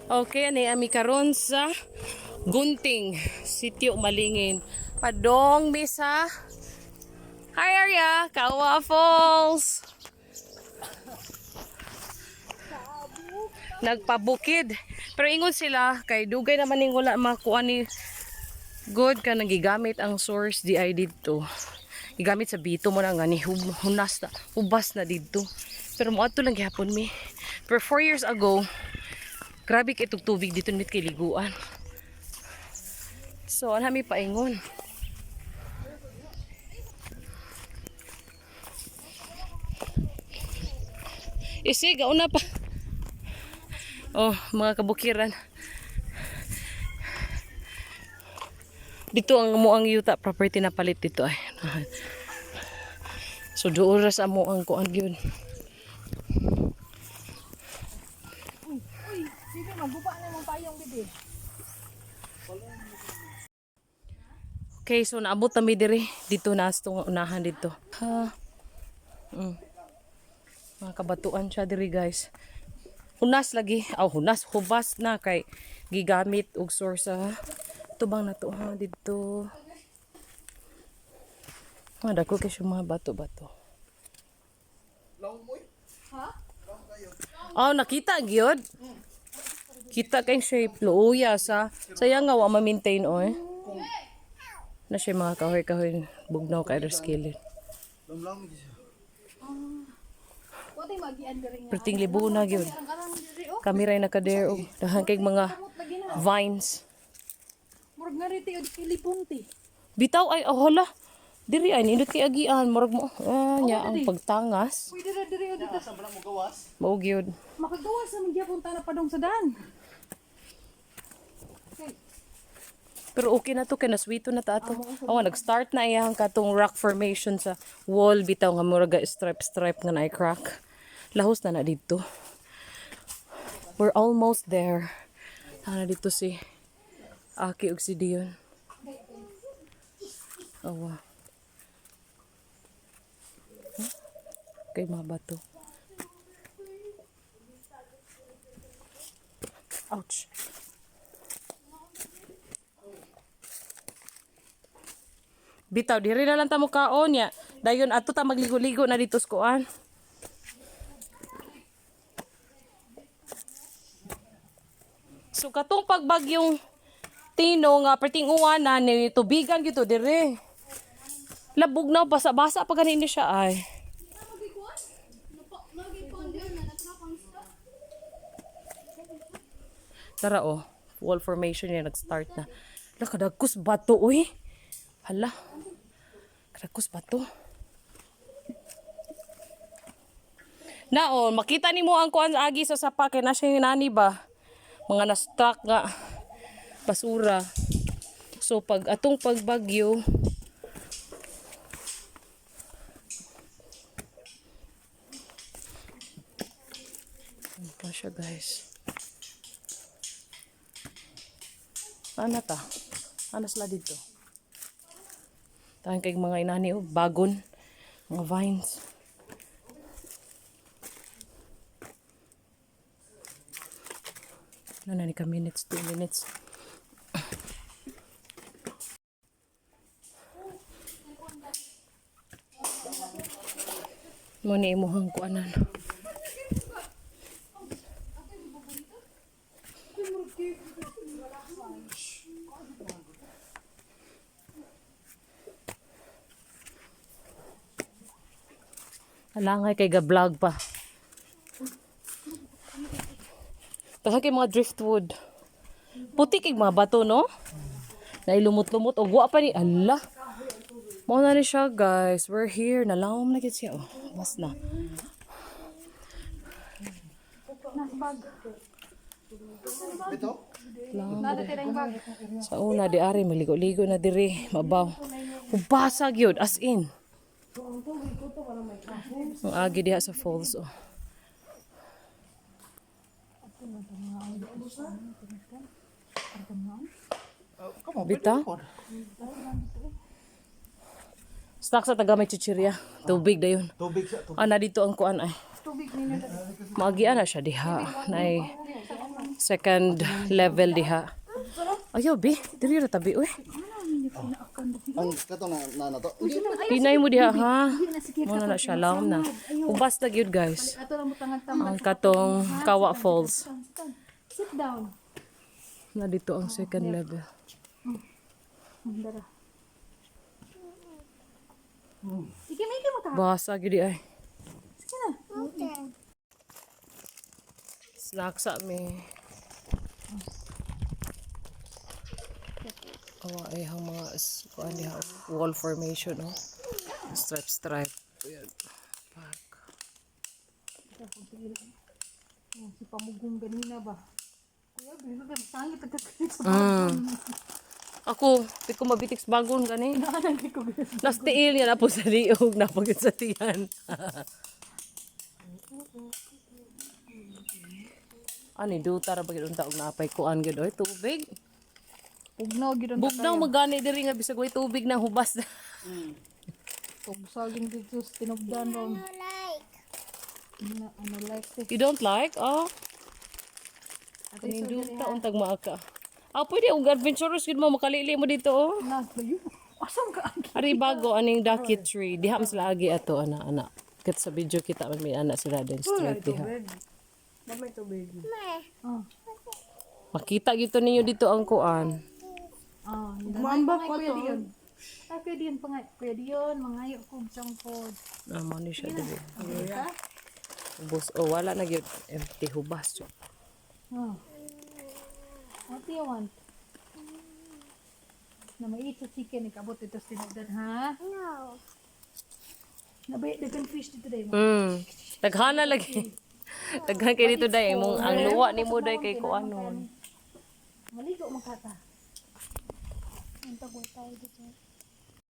Okay, ani ami karon sa Gunting, Sitio Malingin. Padong misa. Hi area, Kawa Falls. Nagpabukid. Pero ingon sila kay dugay naman ning wala makuha ni good ka nagigamit ang source di ay dito. Gigamit sa bito mo na nga ni hunas na, hubas na dito. Pero mo ato lang gihapon mi. Pero 4 years ago, grabe kitong tubig dito nit kay liguan. So, anami paingon. Isi, gauna pa. Oh, mga kabukiran. Dito ang muang yuta property na palit dito ay. So, doon ras amo ang kuan gyud. Sige, magbupa na mong payong bibi. Okay, so naabot na mi diri dito na sa unahan dito. Ha. Mga kabatuan siya diri guys. Hunas lagi, hunas hubas na kay gigamit og source sa tubang na to ha dito. Dako kay mga bato-bato. Oh, nakita gyud. Kita kay shape luya sa sayang nga wa ma-maintain oy. Na siya mga kahoy-kahoy bugnaw kay skilled. Perting libo na gyud. Kamera na kader og dahan kay mga vines. Murag nga riti o kilipong ti. Bitaw ay hala. Diri ay nindot kay agian murag mo nya ang pagtangas. Uy, diri o dito. Mao gyud. Makagawas sa mga punta na padong sa daan. Pero okay na to kay naswito na ta ato. Nag-start na iyang katong rock formation sa wall bitaw nga murag stripe nga na crack. Lahos na dito. We're almost there. Ana dito si Aki ug si Dion. Wow. Kay mga bato. Ouch. Bitaw, diri na lang ta mo kaon ya. Dayon ato ta magligo-ligo na dito sa kuan. So katong pagbagyong Tino nga perting uwanan ni tubigan gito dire. Labog na basa-basa pa ganin siya ay. Tara wall formation niya nag-start na. Hala kadagkos bato uy. Hala. Kadagkos bato. Makita nimo ang kuan agi sa sapa kay na siya nani ba. Mga na-stuck nga basura. So pag atong pagbagyo ano siya guys. Ano ta? Ano sila dito? Tahan kay mga inani bagon. Mga vines. Na ka minutes, 2 minutes. Muna imuhang kuanan. Alangay kay ga-vlog pa. Tahan kay mga driftwood. Puti kay mga bato, no? Nailumot-lumot. Wa pa ni. Allah. Mao na ni siya, guys. We're here. Nalawom na gid siya. Mas na. Sa una, di ari. Maligo-ligo na diri. Mabaw. Ubasag yun. As in. Ang agi diha sa falls, Bita? Stuck sa taga may chichirya. Tubig dayon. Tubig sa Na dito ang kuan ay. tubig ni na. Maagian na siya diha. Nay second level diha. Ayaw, bi. Diri ra tabi, uy. Ang kato na to. Pinay mo diha, ha? Muna na siya, laom na. Ubas na gyud guys. Ato lang mo tangan tama. Ang katong Kawa Falls. Sit down. Na dito ang second level. Dara. Sige, may mo ta. Basa gyud di ay. Sige na. Snack sa mi. Awa ay ang mga kuan diha, wall formation, oh. Stripe. Ayan. Park. Si pamugong ganina ba? Kuya, bilo ba sangit agad sa Ako, di ko mabitiks bagon gani. Nas tiil yan apo sa liog na pagod sa tiyan. Ani duta ra bagid unta og naapay kuan gid oy tubig. Pugnaw gid ang Bugnaw magani diri nga bisag way tubig na hubas. Tugsagin dito sa tinugdan ron. Ano like this? You don't like? Oh. Kaning duta untag maaka. Ah, pwede og adventurous gid mo makalili mo dito oh. Na, layo. Asam ka? Ari bago aning Ducky Tree. Diha mas lagi ato ana. Kat sa video kita man may ana sila din straight diha. Namay tubig. Makita gyud to ninyo dito ang kuan. Mamba ko to. Ay, pwede yun pangay. Pwede yun, mangayo kong sangkod. Amo ni siya dili. Ubos wala na gyud empty hubas. What do you want? Na may sa chicken, ikabot ito sa tinugdan, ha? No. Nabay, dagan fish dito day mo. Taghana lagi. Daghan kay dito day mong ang luwa nimo day kay kuanon. Maligo magkata. Ang tagoy tayo dito.